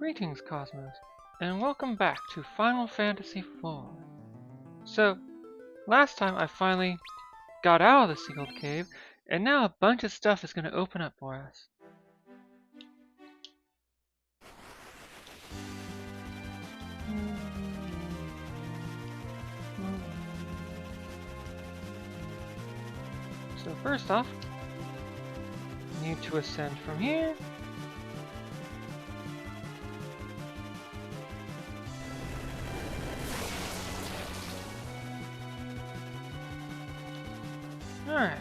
Greetings, Cosmos, and welcome back to Final Fantasy IV. So, last time I finally got out of the sealed cave, and now a bunch of stuff is going to open up for us. So first off, I need to ascend from here. Alright.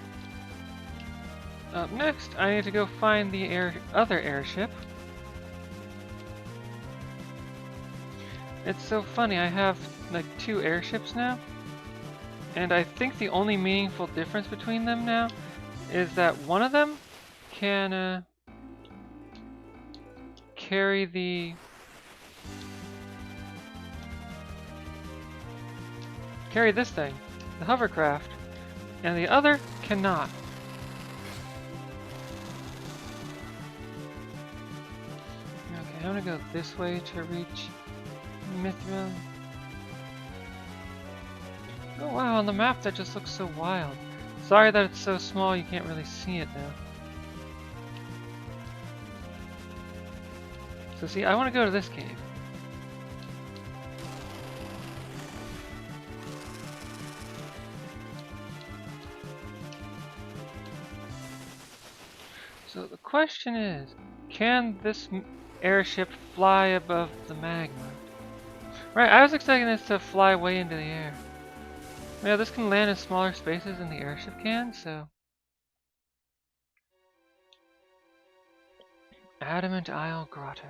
Up next, I need to go find the other airship. It's so funny, I have like 2 airships now. And I think the only meaningful difference between them now is that one of them can carry this thing, the hovercraft, and the other cannot. Okay, I'm gonna go this way to reach Mithril. Oh wow, on the map that just looks so wild. Sorry that it's so small you can't really see it now. So see, I want to go to this cave. So the question is, can this airship fly above the magma? Right, I was expecting this to fly way into the air. Yeah, this can land in smaller spaces than the airship can, so... Adamantite Grotto.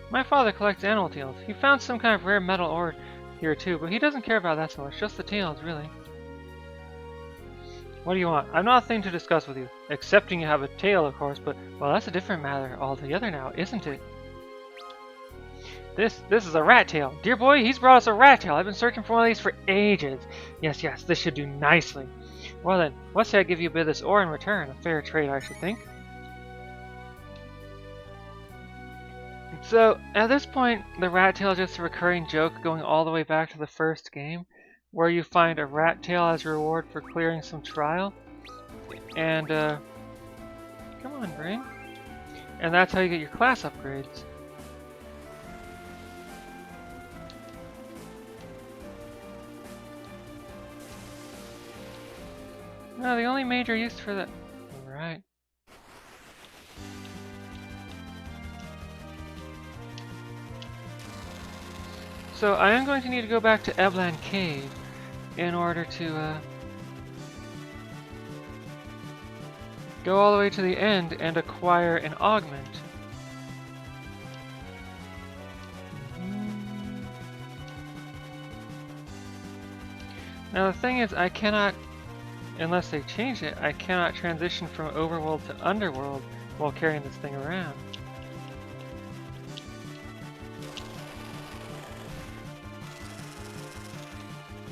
My father collects animal tails. He found some kind of rare metal ore here too, but he doesn't care about that so much, just the tails, really. What do you want? I've nothing to discuss with you, excepting you have a tail, of course, but, well, that's a different matter altogether now, isn't it? This is a rat tail. Dear boy, he's brought us a rat tail. I've been searching for one of these for ages. Yes, this should do nicely. Well then, what say I give you a bit of this ore in return? A fair trade, I should think. So, at this point, the rat tail is just a recurring joke going all the way back to the first game, where you find a rat tail as a reward for clearing some trial. And, come on, brain. And that's how you get your class upgrades. No, the only major use for that... Right. So I am going to need to go back to Eblan Cave in order to go all the way to the end and acquire an Augment. Now the thing is, I cannot, unless they change it, I cannot transition from overworld to underworld while carrying this thing around.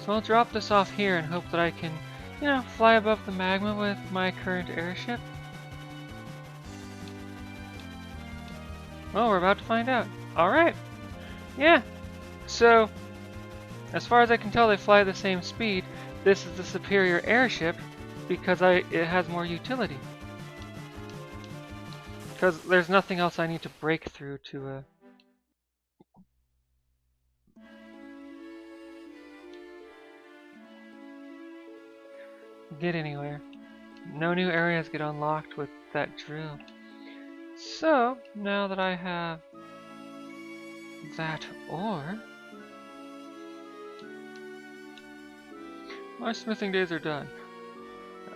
So I'll drop this off here and hope that I can, you know, fly above the magma with my current airship. Well, we're about to find out. Alright. Yeah. So, as far as I can tell, they fly at the same speed. This is the superior airship because it has more utility. Because there's nothing else I need to break through to get anywhere. No new areas get unlocked with that drill. So, now that I have that ore, my smithing days are done.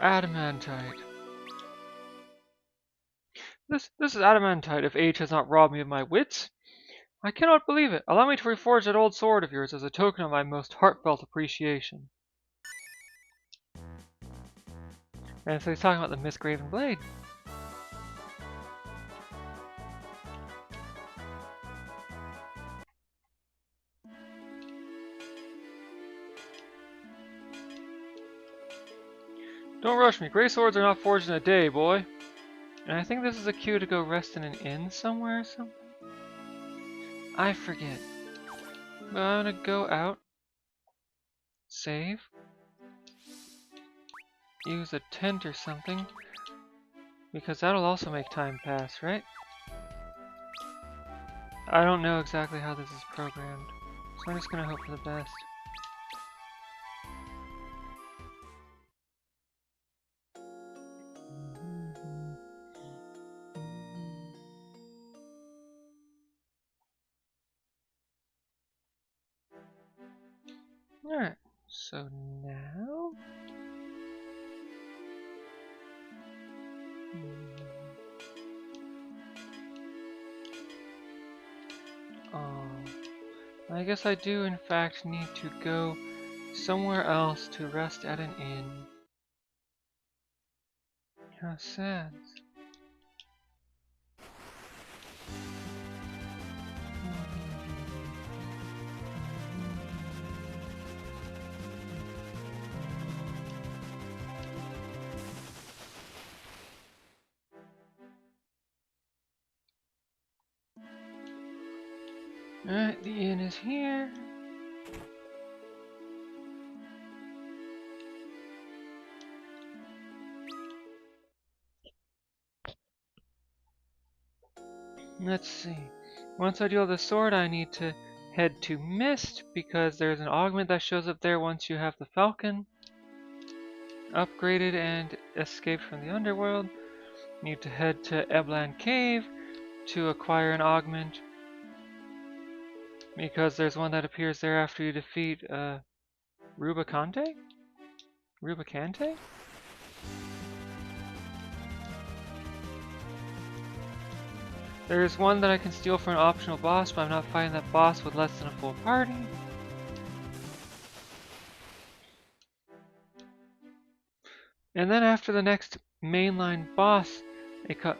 Adamantite. This is Adamantite, if age has not robbed me of my wits. I cannot believe it. Allow me to reforge that old sword of yours as a token of my most heartfelt appreciation. And so he's talking about the misgraven blade. Don't rush me. Grey swords are not forged in a day, boy. And I think this is a cue to go rest in an inn somewhere or something. I forget. But I'm gonna go out. Save. Use a tent or something. Because that'll also make time pass, right? I don't know exactly how this is programmed. So I'm just gonna hope for the best. Alright, so now... Oh, I guess I do in fact need to go somewhere else to rest at an inn. How sad. Alright, the inn is here. Let's see. Once I deal the sword, I need to head to Mist because there's an augment that shows up there once you have the falcon upgraded and escaped from the underworld. Need to head to Eblan Cave to acquire an augment because there's one that appears there after you defeat Rubicante? Rubicante? There's one that I can steal for an optional boss, but I'm not fighting that boss with less than a full party. And then after the next mainline boss,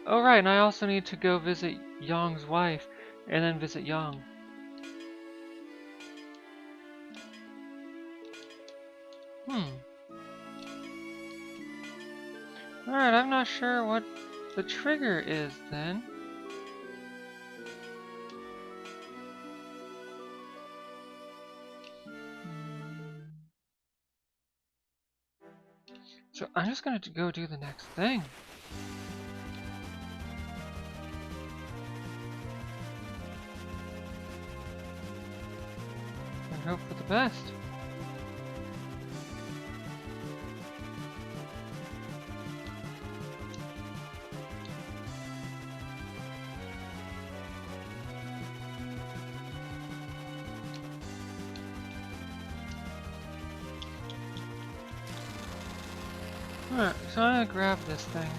oh right, and I also need to go visit Yong's wife, and then visit Yong. Alright, I'm not sure what the trigger is then. So I'm just gonna go do the next thing. And hope for the best. Alright, so I'm gonna grab this thing.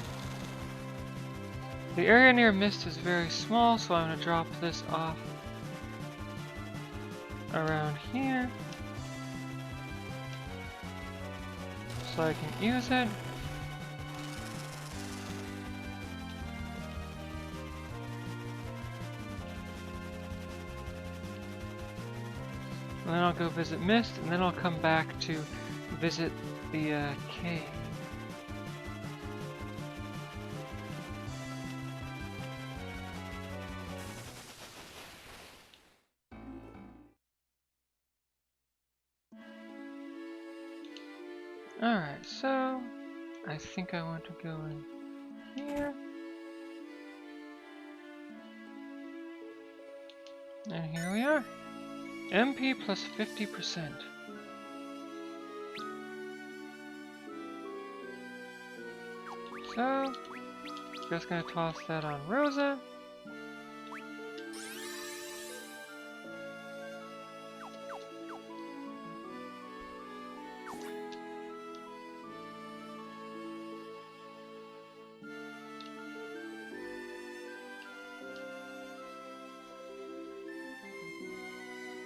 The area near Mist is very small, so I'm gonna drop this off around here so I can use it. And then I'll go visit Mist, and then I'll come back to visit the cave. Alright, so I think I want to go in here. And here we are. MP plus 50%. So, just gonna toss that on Rosa.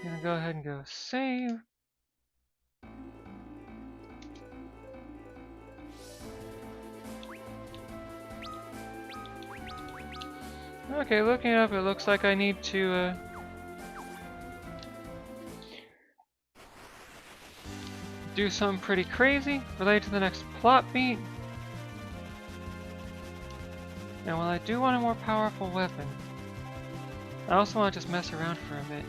Gonna go ahead and go save. Okay, looking up, it looks like I need to do something pretty crazy related to the next plot beat. And while I do want a more powerful weapon, I also want to just mess around for a bit.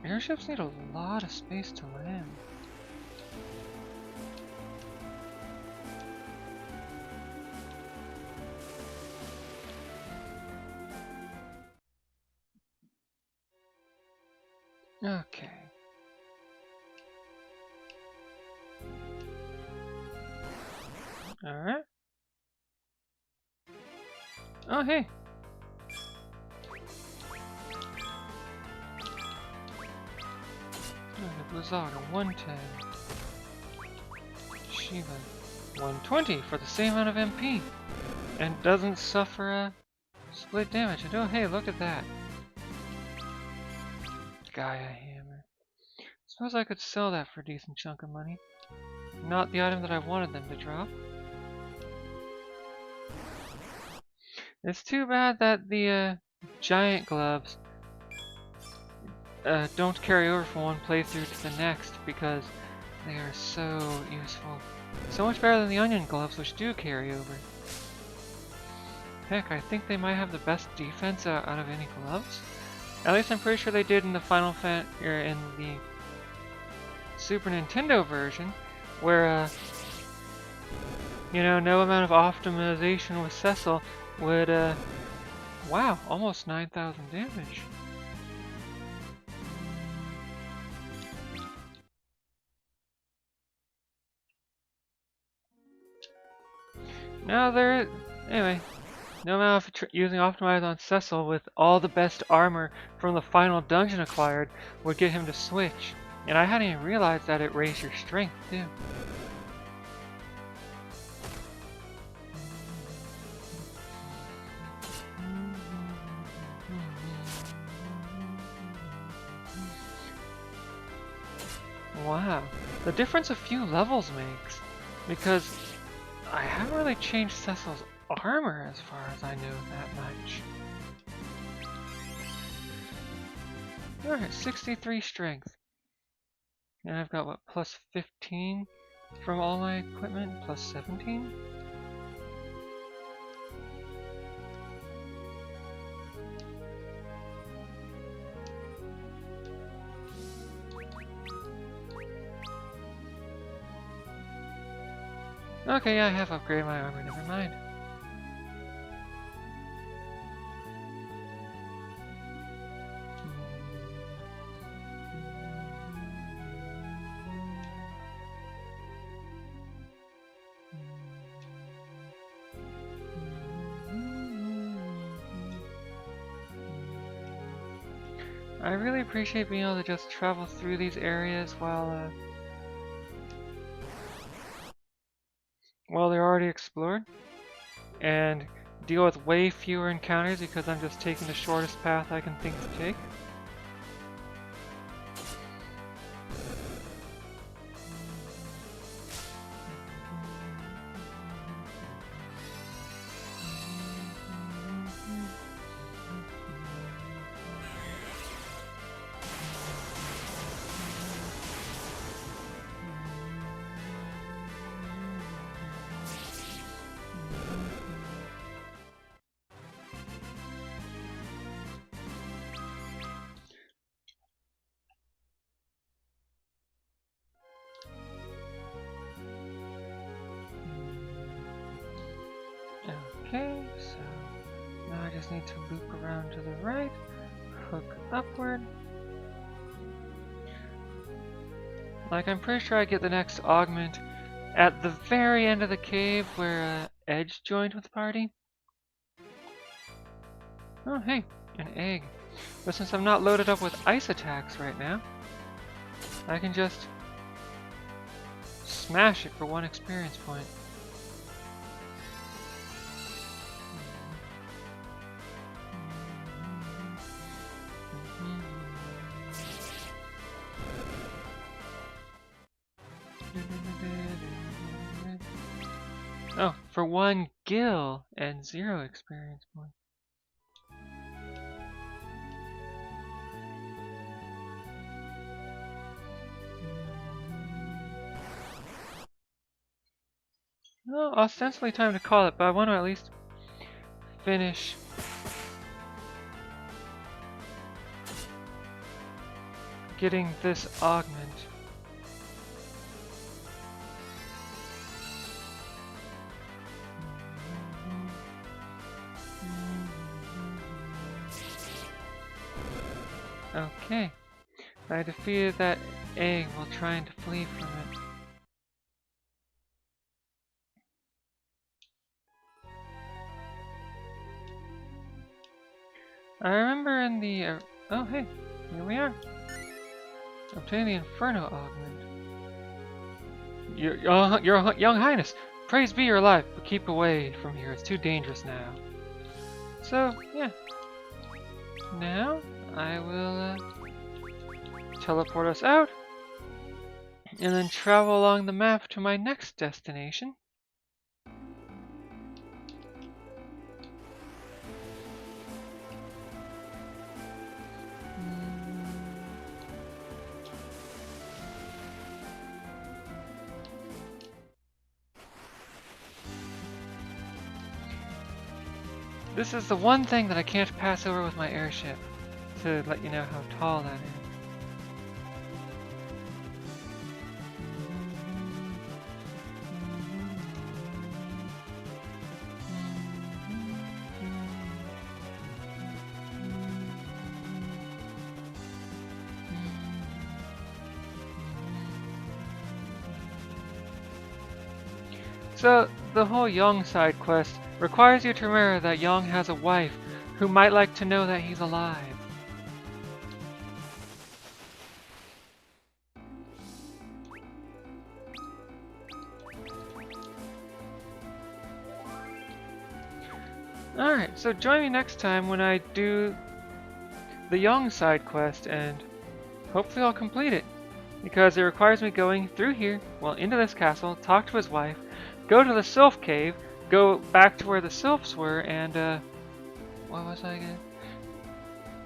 Airships need a lot of space to land. Okay. Alright. Oh, hey. The Blizzaga 110. Shiva 120 for the same amount of MP. And doesn't suffer a split damage. And oh, hey, look at that. Gaia Hammer. Suppose I could sell that for a decent chunk of money. Not the item that I wanted them to drop. It's too bad that the giant gloves don't carry over from one playthrough to the next because they are so useful. So much better than the onion gloves, which do carry over. Heck, I think they might have the best defense out of any gloves. At least I'm pretty sure they did in the in the Super Nintendo version, where you know, no amount of optimization with Cecil would wow, almost 9,000 damage. Now anyway, no amount of using Optimize on Cecil with all the best armor from the final dungeon acquired would get him to switch. And I hadn't even realized that it raised your strength too. Wow, the difference a few levels makes, because I haven't really changed Cecil's armor as far as I know that much. Alright, 63 strength. And I've got what, plus 15 from all my equipment, plus 17? Okay, yeah, I have upgraded my armor, never mind. I really appreciate being able to just travel through these areas while they're already explored, and deal with way fewer encounters because I'm just taking the shortest path I can think to take. Okay, so now I just need to loop around to the right, hook upward. Like, I'm pretty sure I get the next augment at the very end of the cave where Edge joined with the party. Oh, hey, an egg. But since I'm not loaded up with ice attacks right now, I can just smash it for 1 experience point. Oh, for 1 gil and 0 experience point. Well, ostensibly time to call it, but I want to at least finish getting this augment. Okay, I defeated that egg while trying to flee from it. I remember in the... oh hey, here we are. Obtain the Inferno Augment. Your Young Highness, praise be your life, but keep away from here. It's too dangerous now. So, yeah. Now, I will teleport us out, and then travel along the map to my next destination. This is the one thing that I can't pass over with my airship, to let you know how tall that is. So, the whole Young side quest requires you to remember that Young has a wife who might like to know that he's alive. Alright, so join me next time when I do the Young side quest, and hopefully I'll complete it. Because it requires me going through here, well, into this castle, talk to his wife, go to the Sylph Cave, go back to where the Sylphs were, and, what was I again?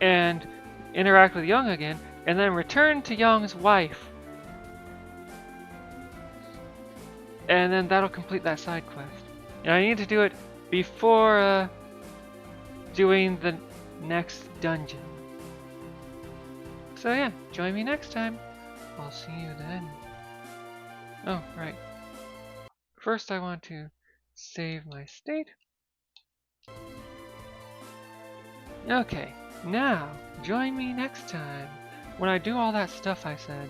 And interact with Young again, and then return to Young's wife. And then that'll complete that side quest. And I need to do it before, doing the next dungeon. So yeah, join me next time. I'll see you then. Oh, right. First I want to save my state. Okay, now join me next time when I do all that stuff I said.